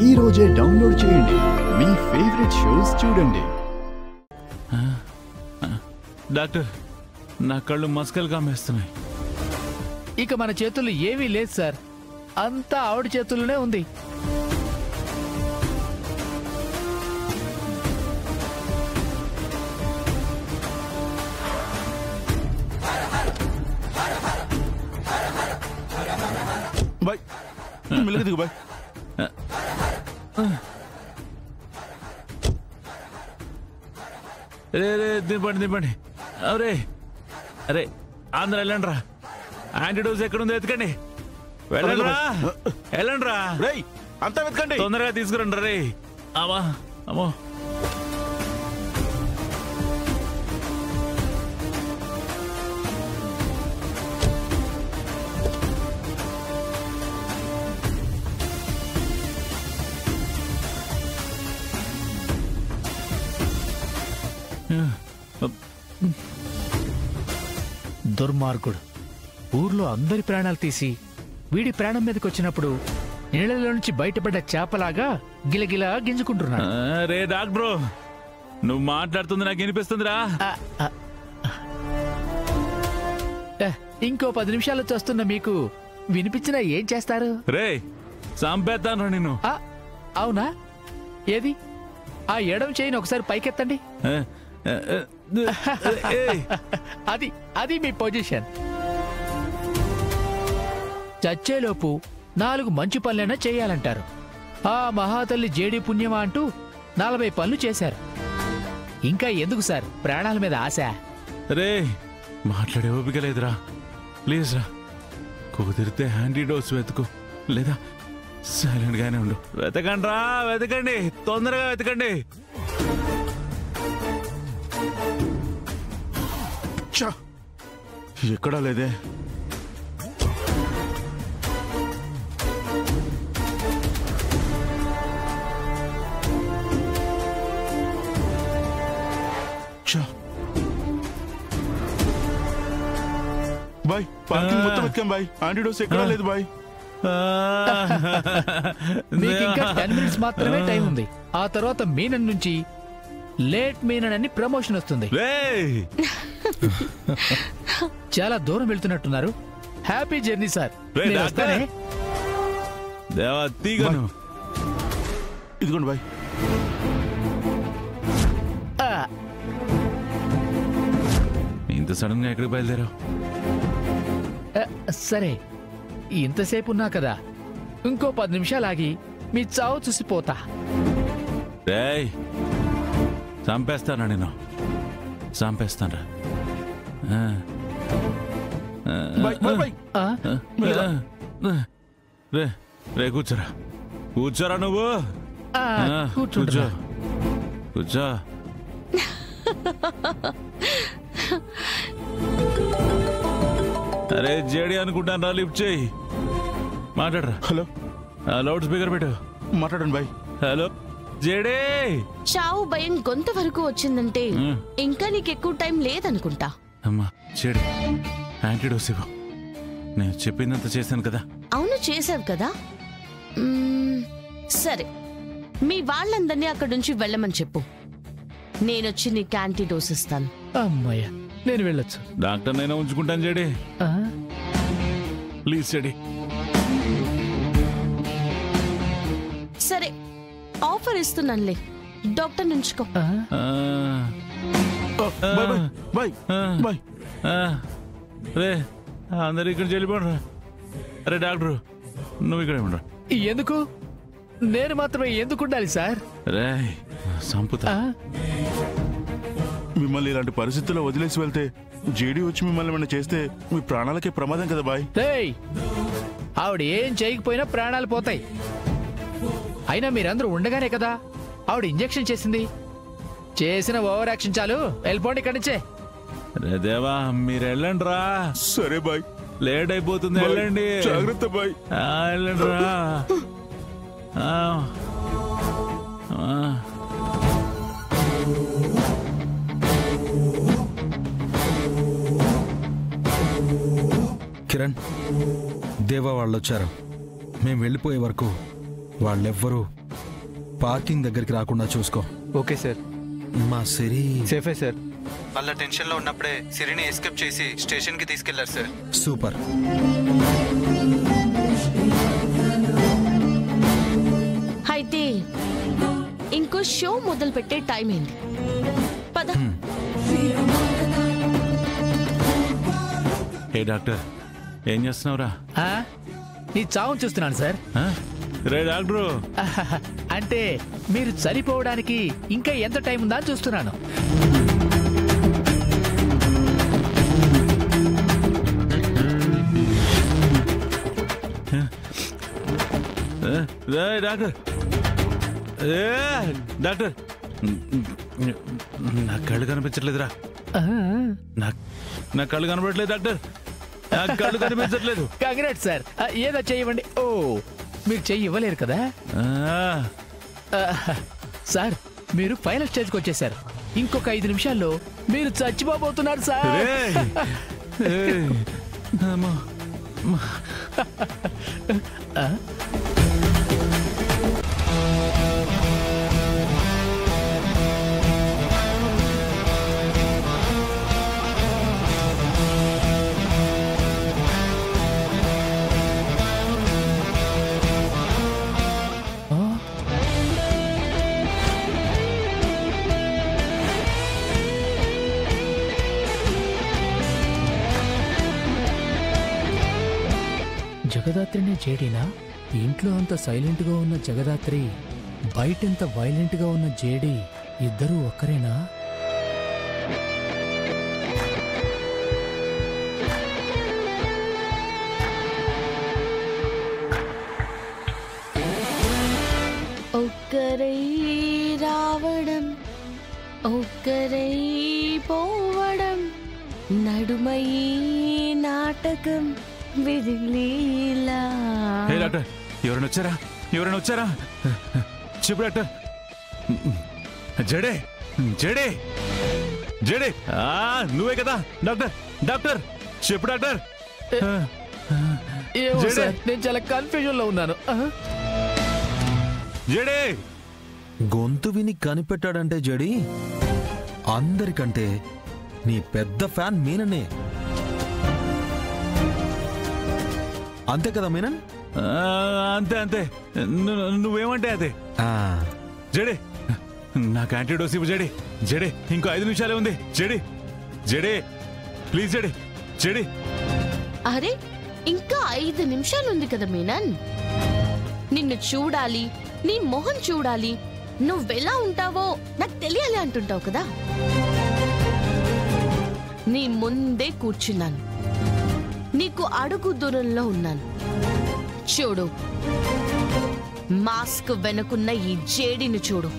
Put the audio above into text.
ఈ రోజే డౌన్లోడ్ చేయండి. మీ ఫేవరెట్ షోస్ చూడండి. డాక్టర్, నా కళ్ళు మస్కలు కామేస్తున్నాయి. ఇక మన చేతుల్లో ఏమీ లేదు సార్, అంతా ఆవిడ చేతుల్లోనే ఉంది. బాయ్, మెల్లగా దిగు బాయ్. రే రే దింపండి. అరే అరే ఆంధ్ర వెళ్ళండి రా. యాంటీడోస్ ఎక్కడుందో వెతకండి. వెళ్ళండి రా. రేయ్, అంతా వెతకండి, తొందరగా తీసుకురండి రే. అమ్మా అమ్మో. దుర్మార్గుడు ఊర్లో అందరి ప్రాణాలు తీసి వీడి ప్రాణం మీదకి వచ్చినప్పుడు నీళ్ళలో నుంచి బయటపడ్డ చేపలాగా గిలగిలా గింజుకుంటున్నాడు. రే డాక్టరు, నువ్వు మాట్లాడుతుంది నాకు వినిపిస్తుందిరా. ఇంకో 10 నిమిషాలు చూస్తున్న మీకు వినిపించినా ఏం చేస్తారు? రే చంపేస్తాను నిన్ను. అవునా? ఏది ఆ ఎడమ చేయని ఒకసారి పైకెత్తండి. అది మీ పొజిషన్. చచ్చేలోపు 4 మంచి పనులైనా చేయాలంటారు. ఆ మహాతల్లి జేడి పుణ్యమా అంటూ 40 పనులు చేశారు. ఇంకా ఎందుకు సార్ ప్రాణాల మీద ఆశ? రే మాట్లాడే ఓపిక లేదురా. ప్లీజ్ రా, కుదిరితే యాంటీడోస్ వెతుకు, లేదా సైలెంట్ గానే ఉండు. వెతకండి రా, వెతకండి, తొందరగా వెతకండి. ఎక్కడా లేదే. బాయ్, పార్కింగ్ మొత్తం వెతకాం బాయ్, యాంటీడోస్ ఎక్కడా లేదు బాయ్. మీకు ఇంకా 10 మినిట్స్ మాత్రమే టైం ఉంది. ఆ తర్వాత మీనన్ నుంచి లేట్ మీనన్ అని ప్రమోషన్ వస్తుంది. చాలా దూరం వెళ్తున్నట్టున్నారు. Happy journey sir. ఇదిగోండి బాయ్. ఇంత సడన్ గా ఎక్కడికి బయలుదేరావు? సరే, ఇంతసేపు ఉన్నా కదా, ఇంకో 10 నిమిషాలు ఆగి మీ చావు చూసిపోతా. చంపేస్తానా నేను, చంపేస్తాను. రే కూర్చోరా, కూర్చోరా నువ్వు. కూర్చో కూర్చో. అరే జేడి అనుకుంటాను రా, లిఫ్ట్ చేయి, మాట్లాడరా. హలో, లౌడ్ స్పీకర్ పెట్టు, మాట్లాడండి బాయ్. హలో జేడే. చావు భయం గొంత వరకు వచ్చిందంటే ఇంకా నీకు ఎక్కువ టైం లేదనుకుంటా. అమ్మా జేడి, యాంటీడోస్ ఇవ్వు. నేను చెప్పిందంత చేశాను కదా. అవును, చేసావు కదా. సరే, మీ వాళ్ళందరినీ అక్కడి నుంచి వెళ్ళమని చెప్పు. నేనొచ్చి నీకు యాంటీడోస్ ఇస్తాను. అమ్మాయ్యా, నేను వెళ్ళొచ్చు. డాక్టర్ నైనా ఉంచుకుంటాను జేడి. Please JD. సరే, ఆఫర్ ఇస్తున్నానులే, డాక్టర్ నుంచుకో. రే అందరు ఇక్కడ వెళ్ళిపోండి. అరే డాక్టర్, నువ్వు ఇక్కడ ఉండరా. ఎందుకు? నేను మాత్రమే ఎందుకు ఉండాలి సార్? రే సంపుతా. మిమ్మల్ని ఇలాంటి పరిస్థితుల్లో వదిలేసి వెళ్తే జేడీ వచ్చి మిమ్మల్ని ఏమైనా చేస్తే మీ ప్రాణాలకే ప్రమాదం కదా బాయ్. ఆవిడ ఏం చేయకపోయినా ప్రాణాలు పోతాయి. అయినా మీరందరూ ఉండగానే కదా ఆవిడ ఇంజెక్షన్ చేసింది. చేసిన ఓవర్ యాక్షన్ చాలు, వెళ్ళిపోండి ఇక్కడి నుంచే. రే దేవా, మీరు వెళ్ళండి రా. సరే బాయ్, లేట్ అయిపోతుంది, వెళ్ళండి. జాగ్రత్త బాయ్. వెళ్ళండి రా. కిరణ్, దేవా వాళ్ళు వచ్చారు. మేము వెళ్ళిపోయే వరకు వాళ్ళెవ్వరూ పార్కింగ్ దగ్గరికి రాకుండా చూసుకో. Okay sir. మా సిరి సేఫే సార్. వాళ్ళ టెన్షన్లో ఉన్నప్పుడే సిరిని ఎస్కేప్ చేసి స్టేషన్కి తీసుకెళ్లారు సార్. సూపర్. అయితే ఇంకో షో మొదలు పెట్టే టైం అయింది. పద. ఏ డాక్టర్ ఏం చేస్తున్నావురా? ఆ? నీ చావును చూస్తున్నాను సార్. ఆ? రే డాక్టరు, అంటే మీరు చనిపోవడానికి ఇంకా ఎంత టైం ఉందా అని చూస్తున్నాను. డాక్టర్ డాక్టర్ నా కళ్ళు కనిపించట్లేదురా. నా కళ్ళు కనబడట్లేదు డాక్టర్. నా కళ్ళు కనిపించట్లేదు. Congrats sir. ఏదో చెయ్యవండి. ఓ మీరు చెయ్యి ఇవ్వలేరు కదా సార్. మీరు ఫైనల్ స్టేజ్కి వచ్చేసారు. ఇంకొక 5 నిమిషాల్లో మీరు చచ్చిపోబోతున్నారు సార్. జగదాత్రినే జేడీనా? ఇంట్లో అంత సైలెంట్గా ఉన్న జగదాత్రి, బయటెంత వైలెంట్గా ఉన్న జేడీ, ఇద్దరూ ఒక్కరేనా? ఒక్కరై రావడం, ఒక్కరై పోవడం, నడుమై నాటకం విధిలీలా. ఏ డాక్టర్, ఎవరైనా వచ్చారా? ఎవరైనా వచ్చారా? చెప్పు డాక్టర్. జడే జడే జడే, నువ్వే కదా డాక్టర్? డాక్టర్ చెప్పు డాక్టర్. నేను చాలా కన్ఫ్యూజన్ లో ఉన్నాను. జడే గొంతు విని కనిపెట్టాడంటే జడి, అందరికంటే నీ పెద్ద ఫ్యాన్ మీననే. అంతే కదా మీనన్? అంతే అంతే, నువ్వేమంటే అదే. జడే నాకు యాంటీడోస్ ఇవ్వు జడే. జడే ఇంకో 5 నిమిషాలే ఉంది. జడే జడే ప్లీజ్ జడే జడే. అరే ఇంకా 5 నిమిషాలుంది కదా మీనన్. నిన్ను చూడాలి, నీ మొహం చూడాలి, నువ్వెలా ఉంటావో నాకు తెలియాలి అంటుంటావు కదా. నీ ముందే కూర్చున్నాను, నీకు అడుగు దూరంలో ఉన్నాను. చూడు, మాస్క్ వెనుకున్న ఈ జేడీని చూడు.